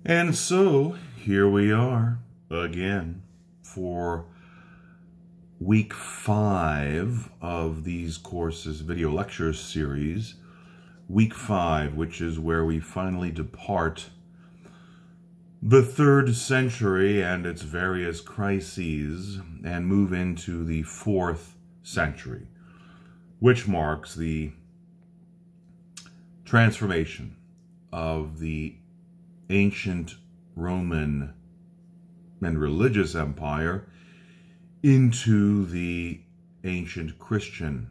And so, here we are again for week 5 of these courses video lecture series. Week 5, which is where we finally depart the 3rd century and its various crises and move into the 4th century, which marks the transformation of the ancient Roman and religious empire into the ancient Christian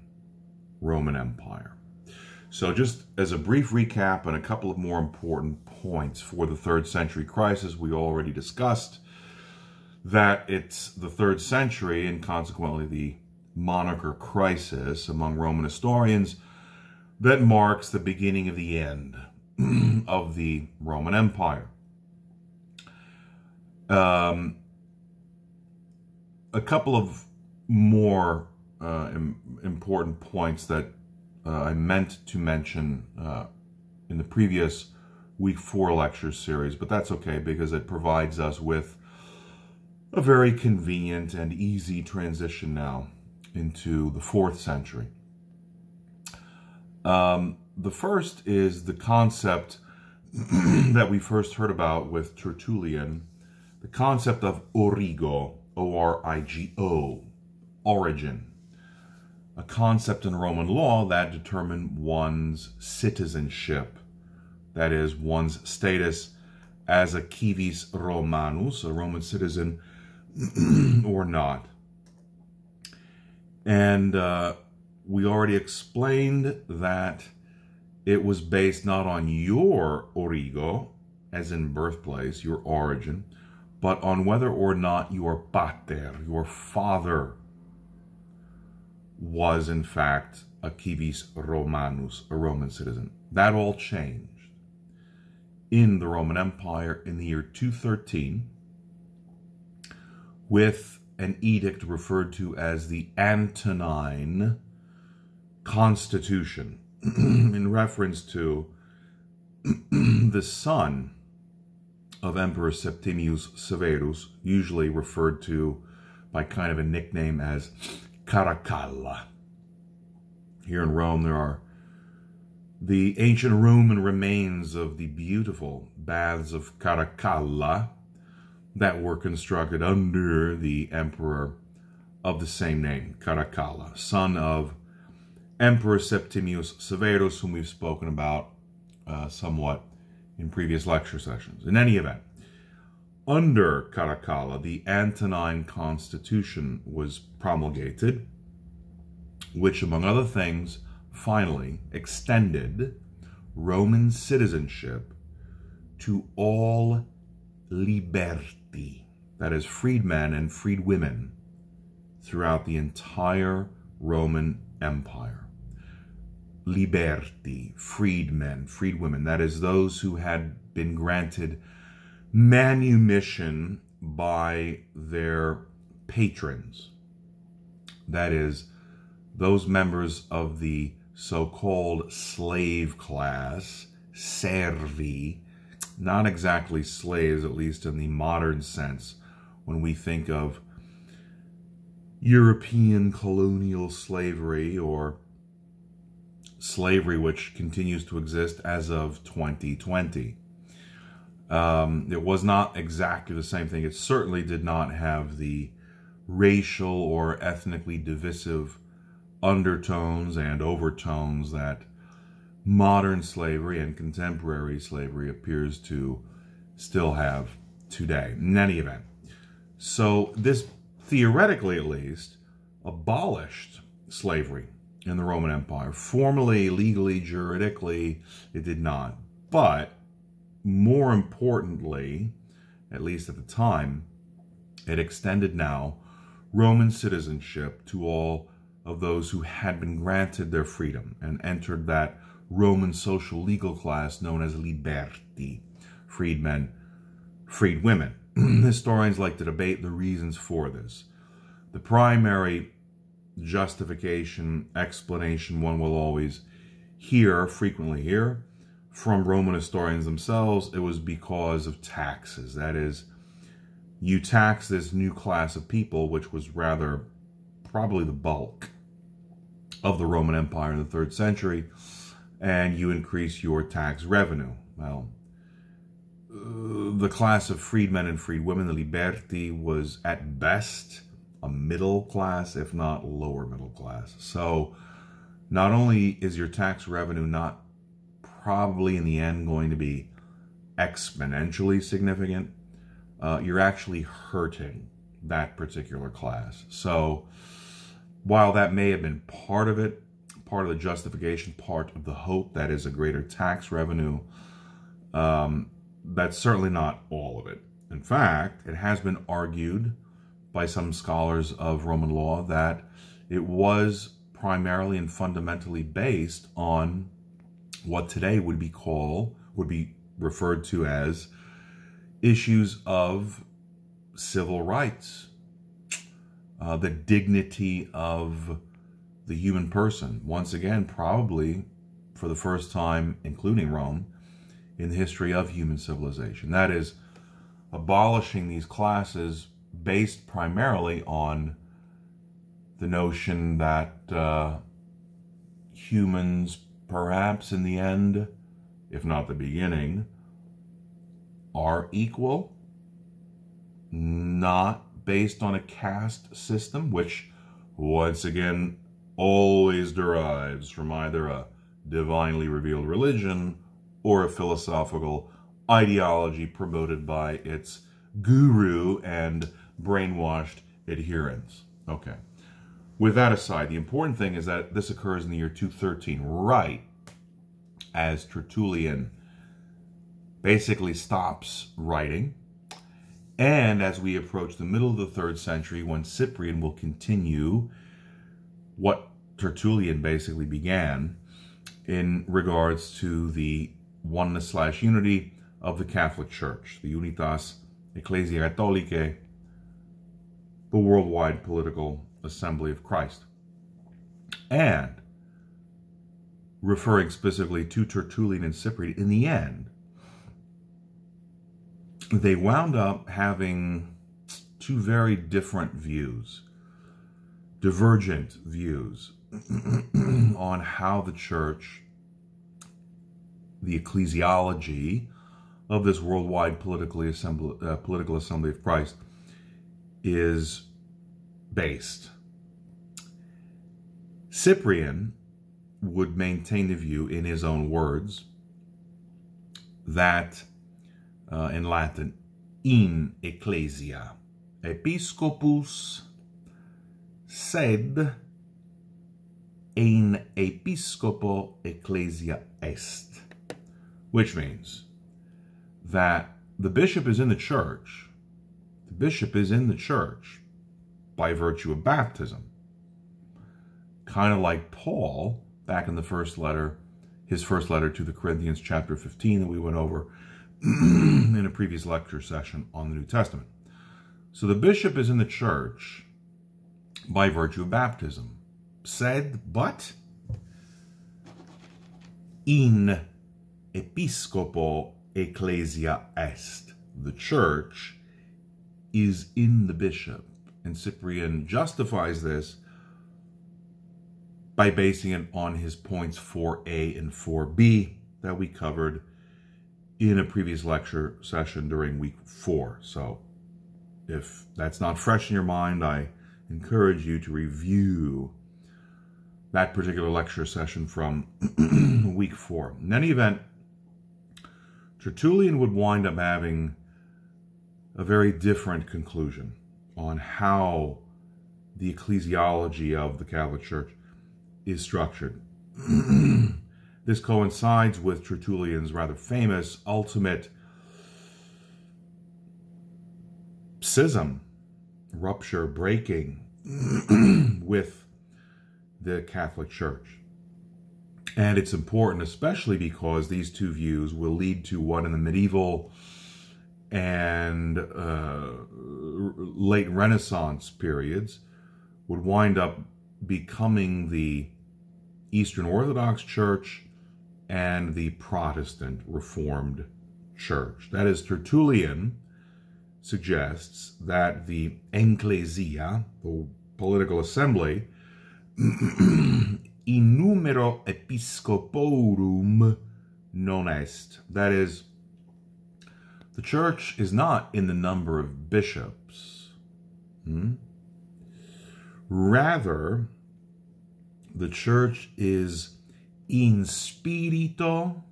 Roman Empire. So just as a brief recap and a couple of more important points for the 3rd century crisis, we already discussed that it's the 3rd century and consequently the monarcher crisis among Roman historians that marks the beginning of the end of the Roman Empire. A couple of more important points that I meant to mention in the previous week 4 lecture series, but that's okay because it provides us with a very convenient and easy transition now into the 4th century. The first is the concept that we first heard about with Tertullian, the concept of origo, O-R-I-G-O, origin, a concept in Roman law that determined one's citizenship, that is, one's status as a civis Romanus, a Roman citizen, or not. And we already explained that it was based not on your origo, as in birthplace, your origin, but on whether or not your pater, your father, was in fact a civis Romanus, a Roman citizen. That all changed in the Roman Empire in the year 213 with an edict referred to as the Antonine Constitution, in reference to the son of Emperor Septimius Severus, usually referred to by kind of a nickname as Caracalla. Here in Rome, there are the ancient Roman remains of the beautiful baths of Caracalla that were constructed under the emperor of the same name, Caracalla, son of Emperor Septimius Severus, whom we've spoken about somewhat in previous lecture sessions. In any event, under Caracalla, the Antonine Constitution was promulgated, which, among other things, finally extended Roman citizenship to all liberti, that is, freedmen and freedwomen, throughout the entire Roman Empire. Liberti, freedmen, freedwomen, that is, those who had been granted manumission by their patrons, that is, those members of the so-called slave class, servi, not exactly slaves, at least in the modern sense, when we think of European colonial slavery or slavery which continues to exist as of 2020. It was not exactly the same thing. It certainly did not have the racial or ethnically divisive undertones and overtones that modern slavery and contemporary slavery appears to still have today. In any event, so this theoretically, at least, abolished slavery in the Roman Empire. Formally, legally, juridically, it did not. But more importantly, at least at the time, it extended now Roman citizenship to all of those who had been granted their freedom and entered that Roman social legal class known as liberti, freedmen, freedwomen. Historians like to debate the reasons for this. The primary justification, explanation one will always frequently hear from Roman historians themselves, it was because of taxes. That is, you tax this new class of people, which was rather probably the bulk of the Roman Empire in the 3rd century, and you increase your tax revenue. Well, the class of freedmen and freedwomen, the liberti, was at best a middle class, if not lower middle class. So not only is your tax revenue not probably in the end going to be exponentially significant, you're actually hurting that particular class. So while that may have been part of it, part of the justification, part of the hope that is a greater tax revenue, that's certainly not all of it. In fact, it has been argued by some scholars of Roman law that it was primarily and fundamentally based on what today would be referred to as issues of civil rights, the dignity of the human person. Once again, probably for the first time, including Rome, in the history of human civilization. That is, abolishing these classes based primarily on the notion that humans, perhaps in the end, if not the beginning, are equal, not based on a caste system, which, once again, always derives from either a divinely revealed religion or a philosophical ideology promoted by its guru and brainwashed adherents. Okay. With that aside, the important thing is that this occurs in the year 213, right as Tertullian basically stops writing, and as we approach the middle of the 3rd century, when Cyprian will continue what Tertullian basically began in regards to the oneness/unity of the Catholic Church, the Unitas Ecclesiae Catholicae, the worldwide political assembly of Christ. And referring specifically to Tertullian and Cyprian, in the end, they wound up having two very different views, divergent views on how the church, the ecclesiology of this worldwide political assembly of Christ, is based. Cyprian would maintain the view, in his own words, that in Latin, in ecclesia episcopus sed in episcopo ecclesia est, which means that the bishop is in the church. The bishop is in the church by virtue of baptism. Kind of like Paul, back in the first letter, his first letter to the Corinthians, chapter 15, that we went over in a previous lecture session on the New Testament. So the bishop is in the church by virtue of baptism. Sed, but in episcopo ecclesia est. The church is in the bishop. And Cyprian justifies this by basing it on his points 4a and 4b that we covered in a previous lecture session during week 4. So if that's not fresh in your mind, I encourage you to review that particular lecture session from week 4. In any event, Tertullian would wind up having a very different conclusion on how the ecclesiology of the Catholic Church is structured. This coincides with Tertullian's rather famous ultimate schism, rupture, breaking with the Catholic Church. And it's important, especially because these two views will lead to what in the medieval and late Renaissance periods would wind up becoming the Eastern Orthodox Church and the Protestant Reformed Church. That is, Tertullian suggests that the ecclesia, the political assembly, in numero episcoporum non est. That is, the church is not in the number of bishops. Rather, the church is in spirito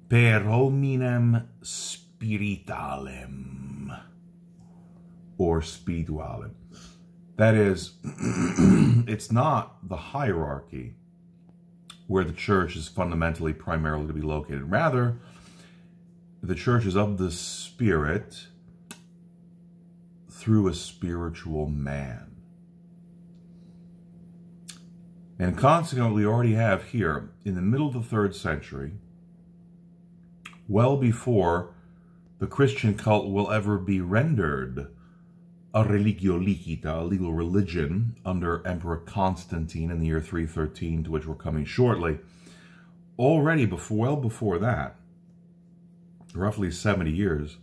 per hominem spiritualem, or spiritualem. That is, it's not the hierarchy where the church is fundamentally primarily to be located. Rather, the church is of the Spirit through a spiritual man. And consequently, we already have here, in the middle of the 3rd century, well before the Christian cult will ever be rendered a religio licita, a legal religion, under Emperor Constantine in the year 313, to which we're coming shortly. Already, well before that, roughly 70 years,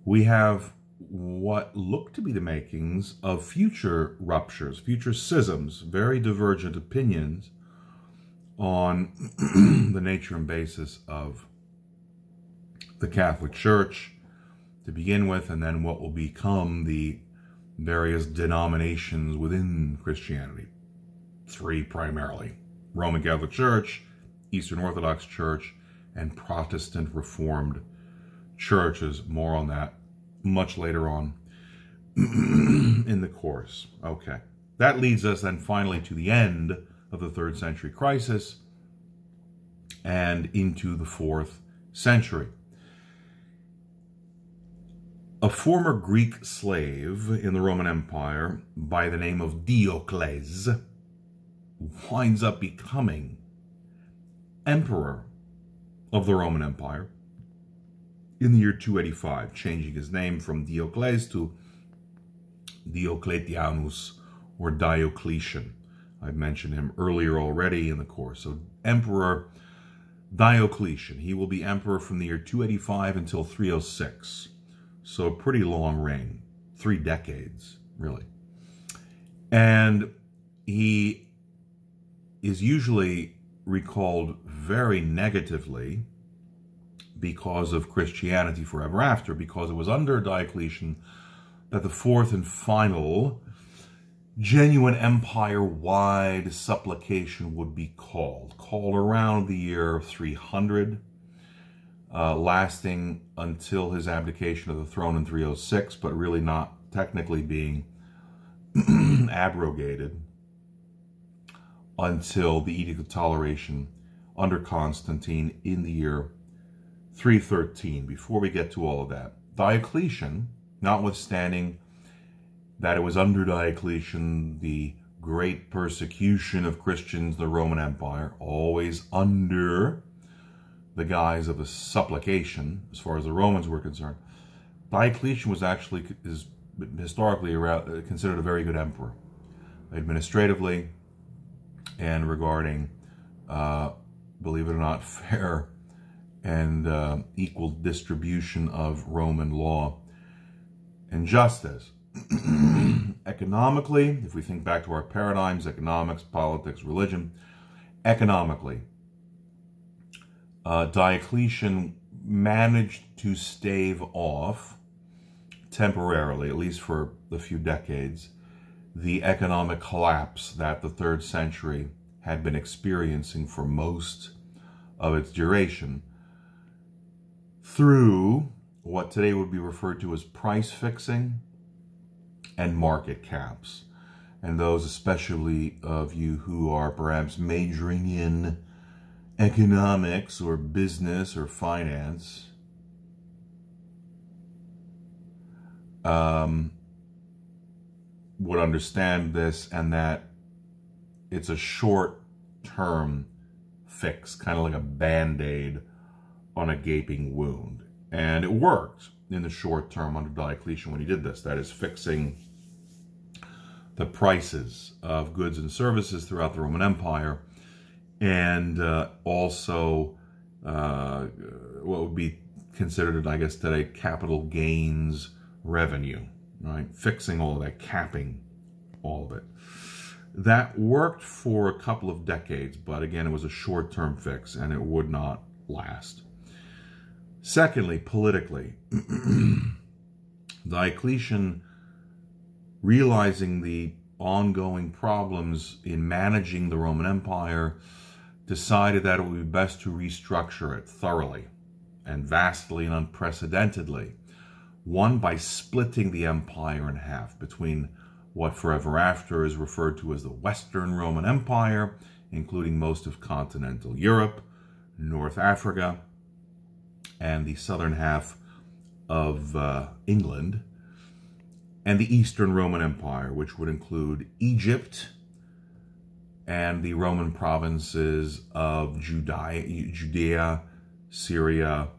we have what look to be the makings of future ruptures, future schisms, very divergent opinions on the nature and basis of the Catholic Church to begin with, and then what will become the various denominations within Christianity. 3 primarily: Roman Catholic Church, Eastern Orthodox Church, and Protestant Reformed churches. More on that much later on in the course. Okay. That leads us then finally to the end of the 3rd century crisis and into the 4th century. A former Greek slave in the Roman Empire by the name of Diocles winds up becoming emperor of the Roman Empire in the year 285, changing his name from Diocles to Diocletianus or Diocletian. I mentioned him earlier already in the course. So Emperor Diocletian, he will be emperor from the year 285 until 306. So a pretty long reign, 3 decades, really. And he is usually recalled very negatively because of Christianity forever after, because it was under Diocletian that the 4th and final genuine empire-wide supplication would be called around the year 300, lasting until his abdication of the throne in 306, but really not technically being abrogated until the Edict of Toleration under Constantine in the year 313. Before we get to all of that, Diocletian, notwithstanding that it was under Diocletian the great persecution of Christians in the Roman Empire, always under the guise of a supplication, as far as the Romans were concerned, Diocletian was actually, is historically considered a very good emperor, administratively and regarding, believe it or not, fair and equal distribution of Roman law and justice. Economically, if we think back to our paradigms, economics, politics, religion, economically, Diocletian managed to stave off, temporarily, at least for a few decades, the economic collapse that the 3rd century had been experiencing for most of its duration through what today would be referred to as price fixing and market caps. And those especially of you who are perhaps majoring in economics or business or finance would understand this, and that it's a short-term fix, kind of like a band-aid on a gaping wound. And it worked in the short term under Diocletian when he did this. That is, fixing the prices of goods and services throughout the Roman Empire and also what would be considered, I guess, today, capital gains revenue, right? Fixing all of that, capping all of it. That worked for a couple of decades, but again, it was a short-term fix, and it would not last. Secondly, politically, Diocletian, realizing the ongoing problems in managing the Roman Empire, decided that it would be best to restructure it thoroughly and vastly and unprecedentedly. One, by splitting the empire in half between what forever after is referred to as the Western Roman Empire, including most of continental Europe, North Africa, and the southern half of England, and the Eastern Roman Empire, which would include Egypt and the Roman provinces of Judea, Syria,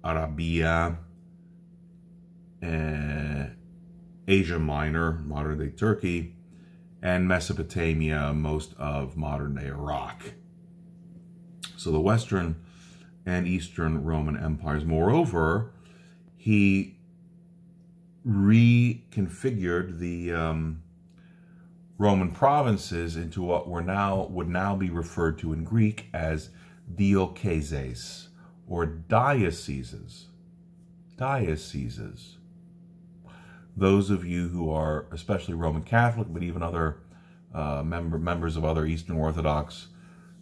Arabia, Asia Minor, modern-day Turkey, and Mesopotamia, most of modern-day Iraq. So the Western and Eastern Roman empires. Moreover, he reconfigured the Roman provinces into what would now be referred to in Greek as dioceses, or dioceses. Dioceses. Those of you who are especially Roman Catholic, but even other members of other Eastern Orthodox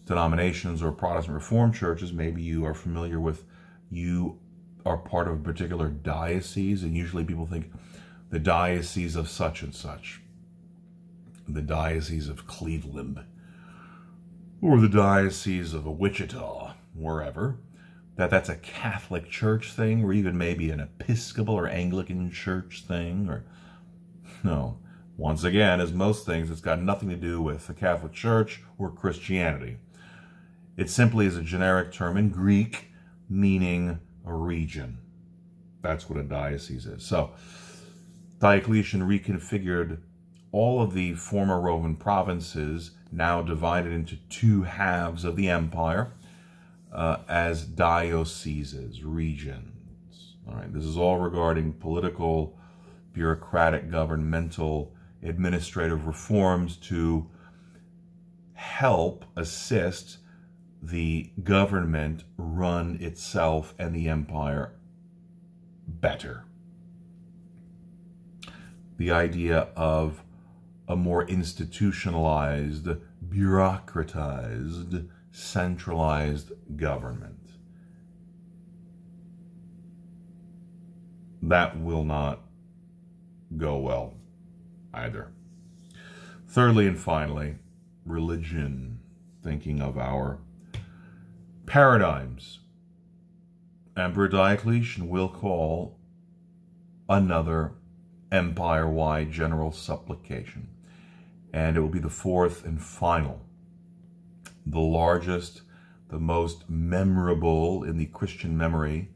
denominations or Protestant Reformed churches, maybe you are familiar with, you are part of a particular diocese, and usually people think the diocese of such and such, the diocese of Cleveland, or the diocese of Wichita, wherever, that's a Catholic church thing, or even maybe an Episcopal or Anglican church thing, or no. Once again, as most things, it's got nothing to do with the Catholic Church or Christianity. It simply is a generic term in Greek meaning a region. That's what a diocese is. So Diocletian reconfigured all of the former Roman provinces, now divided into two halves of the empire, as dioceses, regions. All right, this is all regarding political, bureaucratic, governmental, administrative reforms to help assist the government run itself and the empire better. The idea of a more institutionalized, bureaucratized, centralized government. That will not go well either. Thirdly and finally, religion, thinking of our paradigms. Emperor Diocletian will call another empire-wide general supplication, and it will be the fourth and final, the largest, the most memorable in the Christian memory,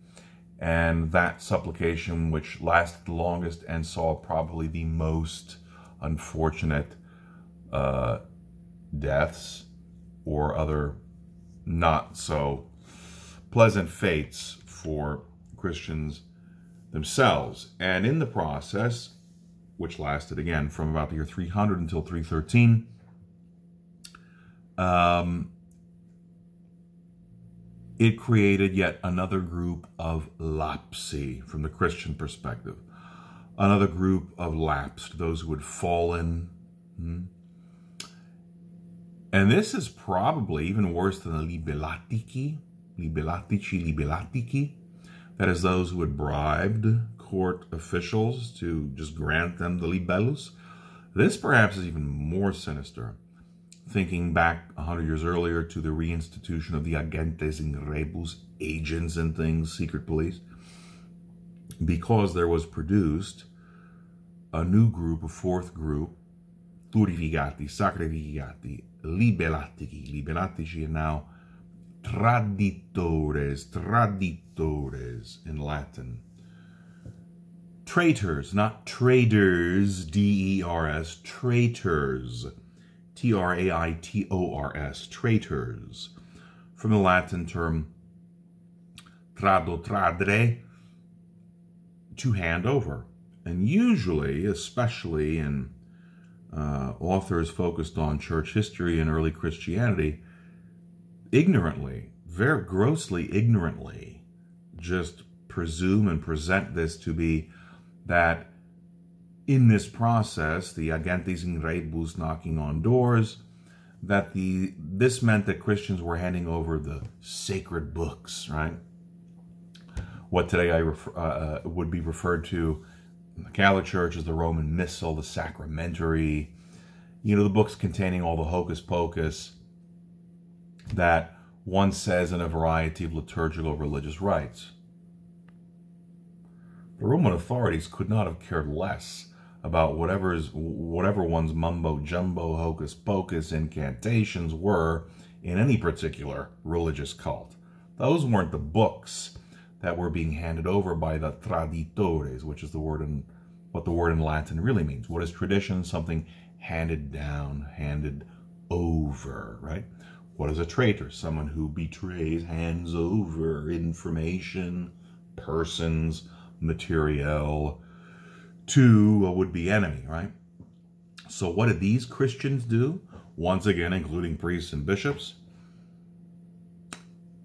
and that supplication which lasted the longest and saw probably the most unfortunate deaths or other not so pleasant fates for Christians themselves. And in the process, which lasted again from about the year 300 until 313, it created yet another group of lapsi from the Christian perspective. Another group of lapsed, those who had fallen. And this is probably even worse than the libellatici, that is those who had bribed court officials to just grant them the libellus. This perhaps is even more sinister, thinking back 100 years earlier to the reinstitution of the agentes in rebus, agents and things, secret police, because there was produced a new group, a fourth group, plurificati, sacrificati, libellatici, and now traditores in Latin. Traitors, not traders, D-E-R-S, traitors Traitors, traitors, from the Latin term tradere, to hand over. And usually, especially in authors focused on church history and early Christianity, ignorantly, very grossly ignorantly, just presume and present this to be that in this process, the agentes in rebus, knocking on doors, that this meant that Christians were handing over the sacred books, right? What today would be referred to in the Catholic Church as the Roman Missal, the Sacramentary, the books containing all the hocus pocus that one says in a variety of liturgical religious rites. The Roman authorities could not have cared less about whatever one's mumbo-jumbo, hocus-pocus incantations were in any particular religious cult. Those weren't the books that were being handed over by the traditores, which is what the word in Latin really means. What is tradition? Something handed down, handed over, right? What is a traitor? Someone who betrays, hands over information, persons, material to a would-be enemy, right? So what did these Christians do? Once again, including priests and bishops,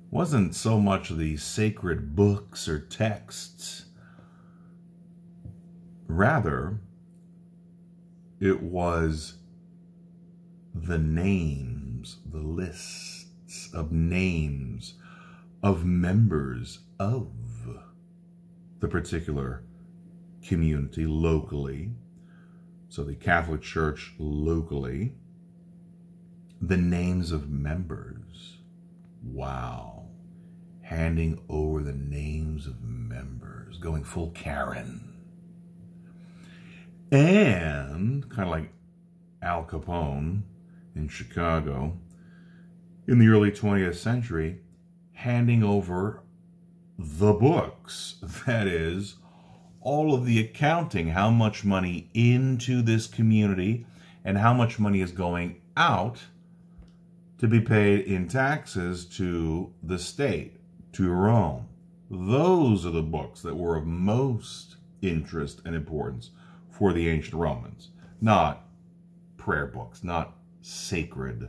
wasn't so much the sacred books or texts. Rather, it was the names, the lists of names of members of the particular community locally. So the Catholic Church locally, the names of members. Wow. Handing over the names of members, going full Karen. And, kind of like Al Capone in Chicago, in the early 20th century, handing over the books. That is, all of the accounting, how much money into this community and how much money is going out to be paid in taxes to the state, to Rome. Those are the books that were of most interest and importance for the ancient Romans. Not prayer books, not sacred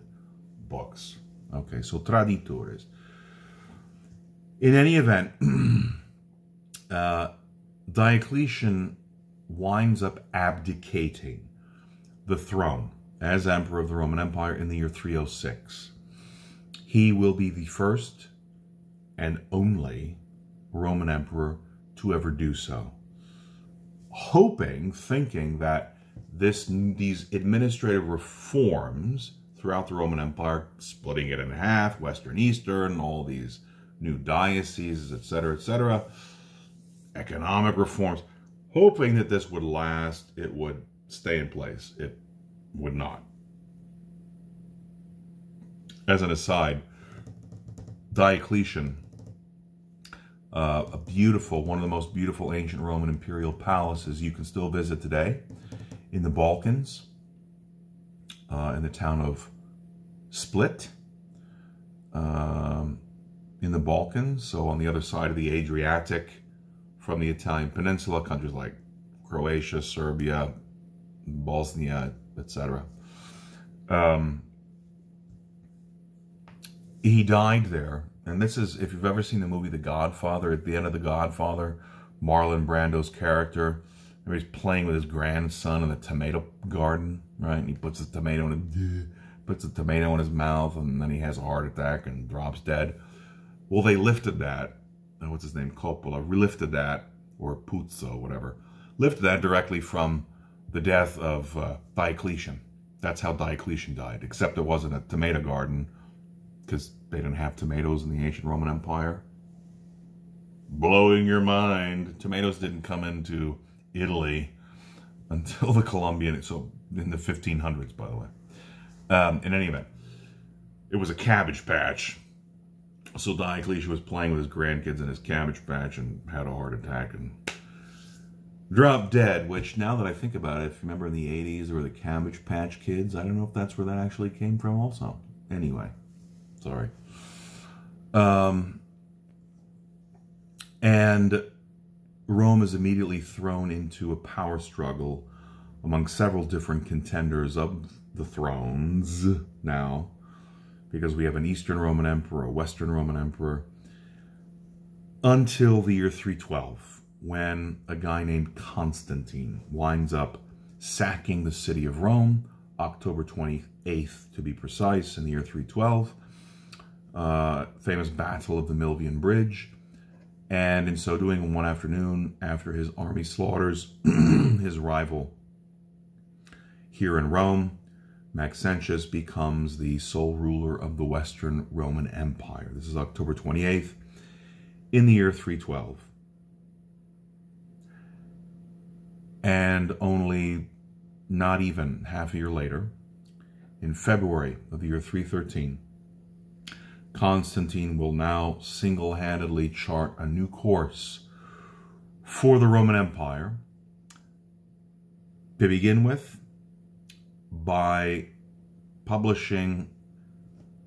books. Okay, so traditores. In any event, Diocletian winds up abdicating the throne as emperor of the Roman Empire in the year 306. He will be the first and only Roman emperor to ever do so. Thinking that these administrative reforms throughout the Roman Empire, splitting it in half, Western, Eastern, all these new dioceses, etc., economic reforms, hoping that this would last, it would stay in place. It would not. As an aside, Diocletian, one of the most beautiful ancient Roman imperial palaces you can still visit today in the Balkans, in the town of Split, in the Balkans, so on the other side of the Adriatic from the Italian peninsula, countries like Croatia, Serbia, Bosnia, etc. He died there, and this is, if you've ever seen the movie The Godfather, at the end of The Godfather, Marlon Brando's character, he's playing with his grandson in the tomato garden, right? And he puts the tomato in his mouth, and then he has a heart attack and drops dead. Well, they lifted that, what's his name, Coppola, lifted that, or Puzo, whatever, lifted that directly from the death of Diocletian. That's how Diocletian died, except it wasn't a tomato garden, because they didn't have tomatoes in the ancient Roman Empire. Blowing your mind. Tomatoes didn't come into Italy until the Columbian, so in the 1500s, by the way. In any event, it was a cabbage patch. So Diocletian was playing with his grandkids in his cabbage patch and had a heart attack and Drop Dead, which now that I think about it, if you remember in the 80s, there were the Cabbage Patch Kids. I don't know if that's where that actually came from also. Anyway, sorry. And Rome is immediately thrown into a power struggle among several different contenders of the thrones now, because we have an Eastern Roman Emperor, a Western Roman Emperor, until the year 312, when a guy named Constantine winds up sacking the city of Rome, October 28th to be precise, in the year 312, famous Battle of the Milvian Bridge. And in so doing, one afternoon, after his army slaughters his rival here in Rome, Maxentius becomes the sole ruler of the Western Roman Empire. This is October 28th in the year 312. And only not even half a year later, in February of the year 313, Constantine will now single-handedly chart a new course for the Roman Empire, to begin with, by publishing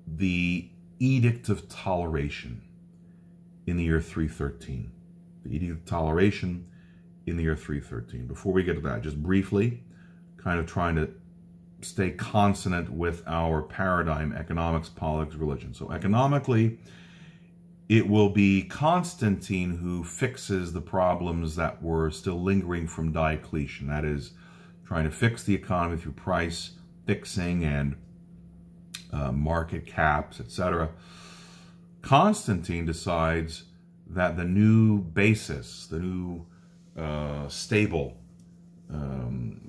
the Edict of Toleration in the year 313. The Edict of Toleration in the year 313. Before we get to that, just briefly, kind of trying to stay consonant with our paradigm: economics, politics, religion. So economically, it will be Constantine who fixes the problems that were still lingering from Diocletian. That is, trying to fix the economy through price fixing and market caps, etc. Constantine decides that the new basis, the new stable,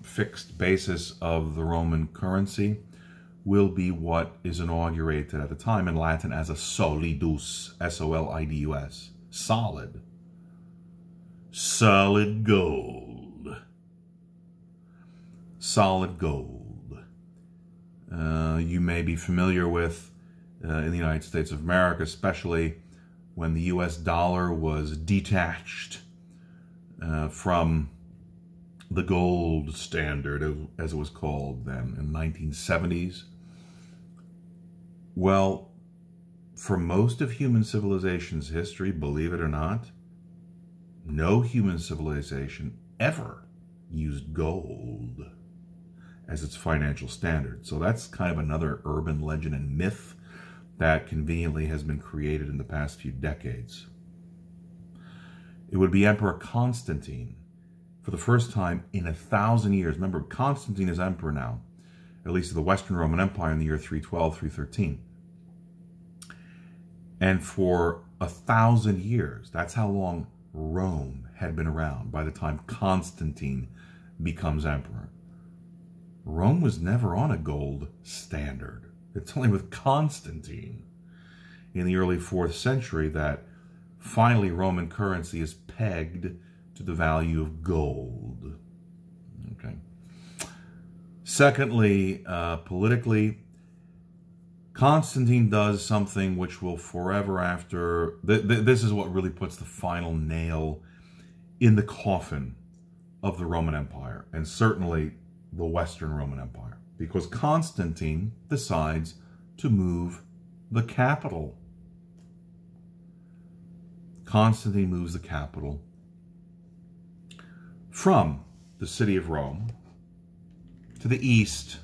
fixed basis of the Roman currency will be what is inaugurated at the time in Latin as a solidus, S-O-L-I-D-U-S, solid. Solid gold. Solid gold. You may be familiar with, in the United States of America, especially when the U.S. dollar was detached from the gold standard, as it was called then, in the 1970s. Well, for most of human civilization's history, believe it or not, no human civilization ever used gold as its financial standard. So that's kind of another urban legend and myth that conveniently has been created in the past few decades. It would be Emperor Constantine, for the first time in 1,000 years. Remember, Constantine is emperor now, at least of the Western Roman Empire, in the year 312, 313. And for 1,000 years, that's how long Rome had been around by the time Constantine becomes emperor. Rome was never on a gold standard. It's only with Constantine in the early 4th century that finally Roman currency is pegged to the value of gold. Okay. Secondly, politically, Constantine does something which will forever after... This is what really puts the final nail in the coffin of the Roman Empire, and certainly the Western Roman Empire, because Constantine decides to move the capital. Constantine moves the capital from the city of Rome to the east.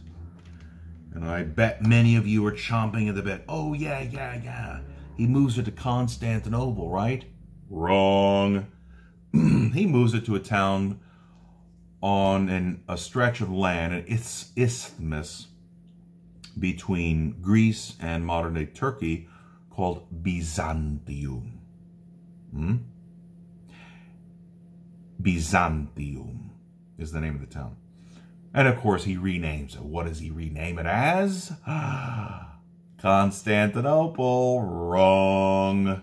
And I bet many of you are chomping at the bit. Oh, yeah. He moves it to Constantinople, right? Wrong. He moves it to a town on a stretch of land, an isthmus between Greece and modern-day Turkey, called Byzantium. Byzantium is the name of the town. And of course, he renames it. What does he rename it as? Constantinople. Wrong.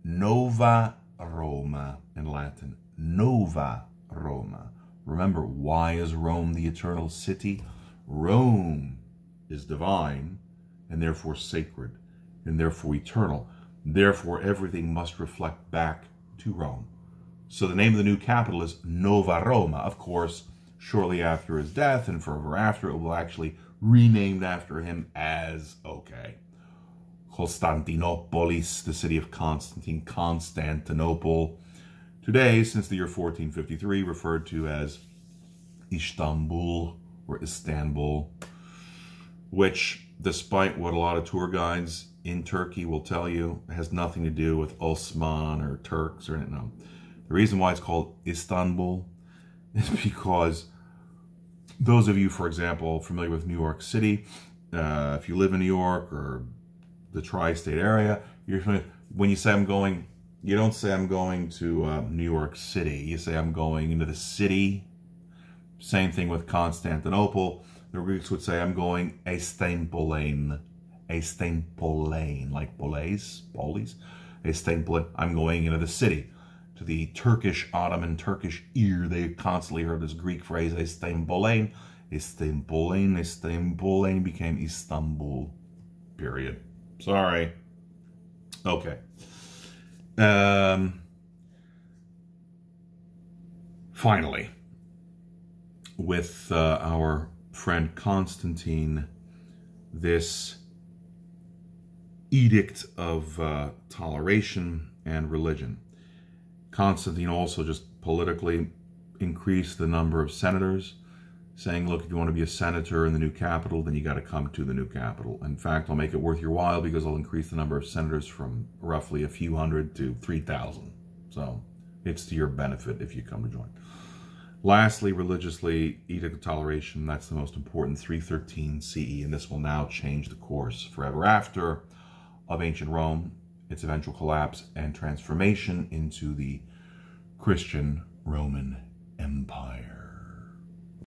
Nova Roma in Latin. Nova Roma. Remember, why is Rome the eternal city? Rome is divine and therefore sacred and therefore eternal. Therefore, everything must reflect back to Rome. So the name of the new capital is Nova Roma. Of course, shortly after his death and forever after, it will actually renamed after him as, Constantinopolis, the city of Constantine, Constantinople. Today, since the year 1453, referred to as Istanbul or Istanbul, which, despite what a lot of tour guides in Turkey will tell you, has nothing to do with Osman or Turks or anything. No. The reason why it's called Istanbul is because those of you, for example, familiar with New York City, if you live in New York or the tri-state area, you're familiar, when you say I'm going, you don't say I'm going to New York City. You say I'm going into the city. Same thing with Constantinople. The Greeks would say I'm going Eistanpolain, like polis, Eistanpolain. I'm going into the city. To the Turkish, Ottoman Turkish ear, they constantly heard this Greek phrase, Eistanpolain. Eistanpolain became Istanbul, period. Sorry. Okay. Finally, with our friend Constantine, this edict of toleration and religion. Constantine also just politically increased the number of senators, saying, look, if you want to be a senator in the new capital, then you got to come to the new capital. In fact, I'll make it worth your while because I'll increase the number of senators from roughly a few hundred to 3,000. So it's to your benefit if you come to join. Lastly, religiously, Edict of Toleration, that's the most important, 313 CE, and this will now change the course forever after of ancient Rome, its eventual collapse and transformation into the Christian Roman Empire.